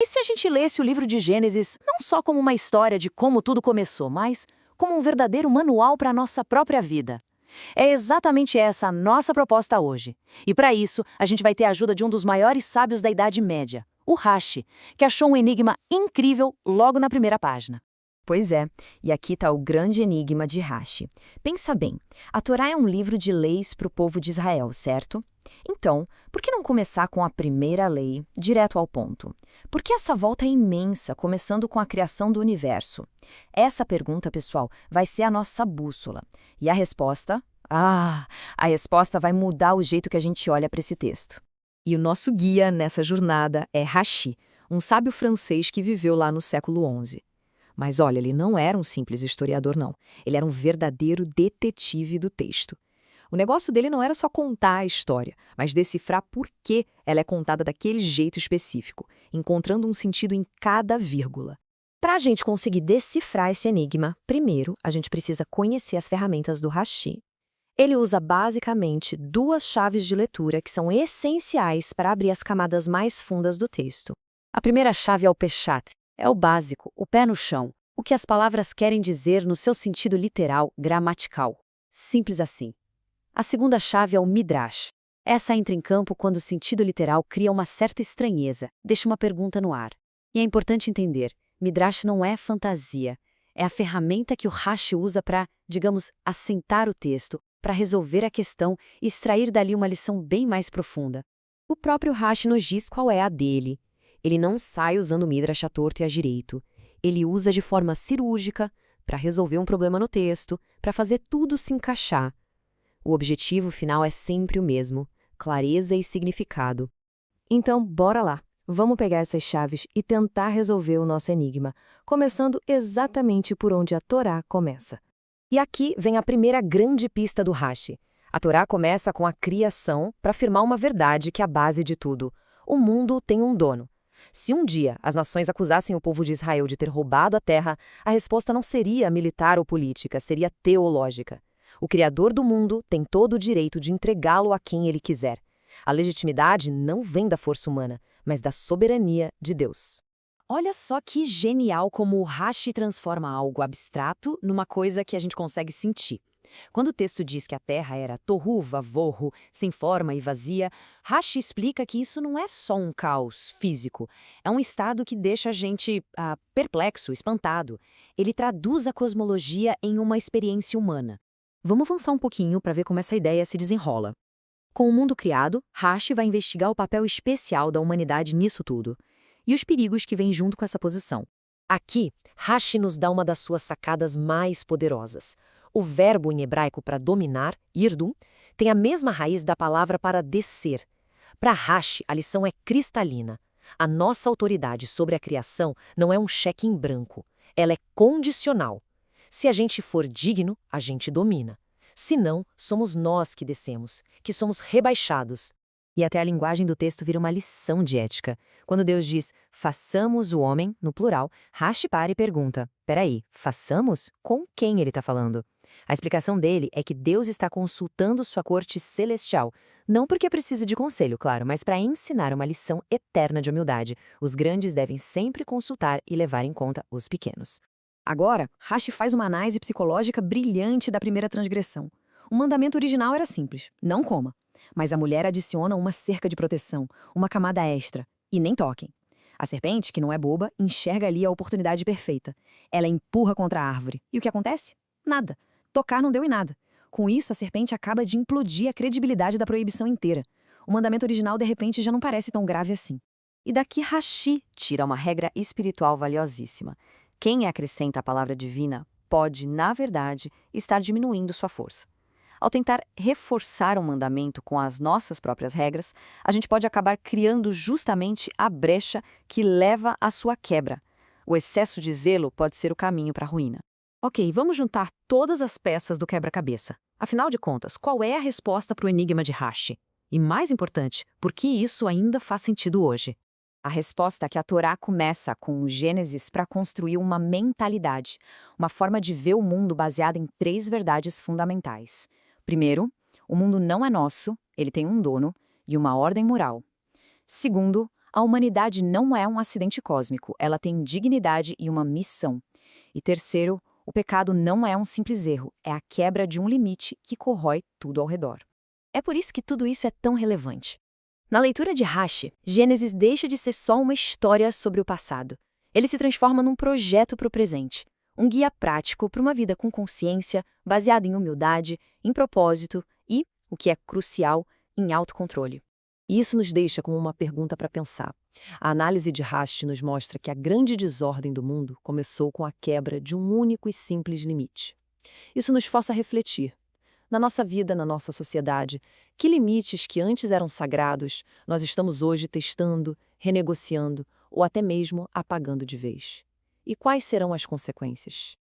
E se a gente lesse o livro de Gênesis não só como uma história de como tudo começou, mas como um verdadeiro manual para a nossa própria vida? É exatamente essa a nossa proposta hoje. E para isso, a gente vai ter a ajuda de um dos maiores sábios da Idade Média, o Rashi, que achou um enigma incrível logo na primeira página. Pois é, e aqui está o grande enigma de Rashi. Pensa bem, a Torá é um livro de leis para o povo de Israel, certo? Então, por que não começar com a primeira lei, direto ao ponto? Por que essa volta é imensa, começando com a criação do universo? Essa pergunta, pessoal, vai ser a nossa bússola. E a resposta? A resposta vai mudar o jeito que a gente olha para esse texto. E o nosso guia nessa jornada é Rashi, um sábio francês que viveu lá no século XI. Mas olha, ele não era um simples historiador, não. Ele era um verdadeiro detetive do texto. O negócio dele não era só contar a história, mas decifrar por que ela é contada daquele jeito específico, encontrando um sentido em cada vírgula. Para a gente conseguir decifrar esse enigma, primeiro a gente precisa conhecer as ferramentas do Rashi. Ele usa basicamente duas chaves de leitura que são essenciais para abrir as camadas mais fundas do texto. A primeira chave é o Peshat. É o básico, o pé no chão, o que as palavras querem dizer no seu sentido literal, gramatical. Simples assim. A segunda chave é o Midrash. Essa entra em campo quando o sentido literal cria uma certa estranheza, deixa uma pergunta no ar. E é importante entender, Midrash não é fantasia, é a ferramenta que o Rashi usa para, digamos, assentar o texto, para resolver a questão e extrair dali uma lição bem mais profunda. O próprio Rashi nos diz qual é a dele. Ele não sai usando o Midrash à torto e à direito. Ele usa de forma cirúrgica para resolver um problema no texto, para fazer tudo se encaixar. O objetivo final é sempre o mesmo: clareza e significado. Então, bora lá. Vamos pegar essas chaves e tentar resolver o nosso enigma, começando exatamente por onde a Torá começa. E aqui vem a primeira grande pista do Rashi. A Torá começa com a criação para afirmar uma verdade que é a base de tudo. O mundo tem um dono. Se um dia as nações acusassem o povo de Israel de ter roubado a terra, a resposta não seria militar ou política, seria teológica. O Criador do mundo tem todo o direito de entregá-lo a quem ele quiser. A legitimidade não vem da força humana, mas da soberania de Deus. Olha só que genial como o Rashi transforma algo abstrato numa coisa que a gente consegue sentir. Quando o texto diz que a Terra era tohu vavohu, sem forma e vazia, Rashi explica que isso não é só um caos físico, é um estado que deixa a gente perplexo, espantado. Ele traduz a cosmologia em uma experiência humana. Vamos avançar um pouquinho para ver como essa ideia se desenrola. Com o mundo criado, Rashi vai investigar o papel especial da humanidade nisso tudo e os perigos que vêm junto com essa posição. Aqui, Rashi nos dá uma das suas sacadas mais poderosas. O verbo em hebraico para dominar, irdum, tem a mesma raiz da palavra para descer. Para Rashi, a lição é cristalina. A nossa autoridade sobre a criação não é um cheque em branco. Ela é condicional. Se a gente for digno, a gente domina. Se não, somos nós que descemos, que somos rebaixados. E até a linguagem do texto vira uma lição de ética. Quando Deus diz, façamos o homem, no plural, Rashi para e pergunta, peraí, façamos? Com quem ele está falando? A explicação dele é que Deus está consultando sua corte celestial, não porque precisa de conselho, claro, mas para ensinar uma lição eterna de humildade. Os grandes devem sempre consultar e levar em conta os pequenos. Agora, Rashi faz uma análise psicológica brilhante da primeira transgressão. O mandamento original era simples, não coma. Mas a mulher adiciona uma cerca de proteção, uma camada extra, e nem toquem. A serpente, que não é boba, enxerga ali a oportunidade perfeita. Ela empurra contra a árvore. E o que acontece? Nada. Tocar não deu em nada. Com isso, a serpente acaba de implodir a credibilidade da proibição inteira. O mandamento original, de repente, já não parece tão grave assim. E daqui Rashi tira uma regra espiritual valiosíssima. Quem acrescenta a palavra divina pode, na verdade, estar diminuindo sua força. Ao tentar reforçar um mandamento com as nossas próprias regras, a gente pode acabar criando justamente a brecha que leva à sua quebra. O excesso de zelo pode ser o caminho para a ruína. Ok, vamos juntar todas as peças do quebra-cabeça. Afinal de contas, qual é a resposta para o enigma de Rashi? E mais importante, por que isso ainda faz sentido hoje? A resposta é que a Torá começa com o Gênesis para construir uma mentalidade, uma forma de ver o mundo baseada em 3 verdades fundamentais. Primeiro, o mundo não é nosso, ele tem um dono e uma ordem moral. Segundo, A humanidade não é um acidente cósmico, ela tem dignidade e uma missão. E terceiro, o pecado não é um simples erro, é a quebra de um limite que corrói tudo ao redor. É por isso que tudo isso é tão relevante. Na leitura de Rashi, Gênesis deixa de ser só uma história sobre o passado. Ele se transforma num projeto para o presente, um guia prático para uma vida com consciência, baseada em humildade, em propósito e, o que é crucial, em autocontrole. E isso nos deixa com uma pergunta para pensar. A análise de Rashi nos mostra que a grande desordem do mundo começou com a quebra de um único e simples limite. Isso nos força a refletir. Na nossa vida, na nossa sociedade, que limites que antes eram sagrados, nós estamos hoje testando, renegociando ou até mesmo apagando de vez? E quais serão as consequências?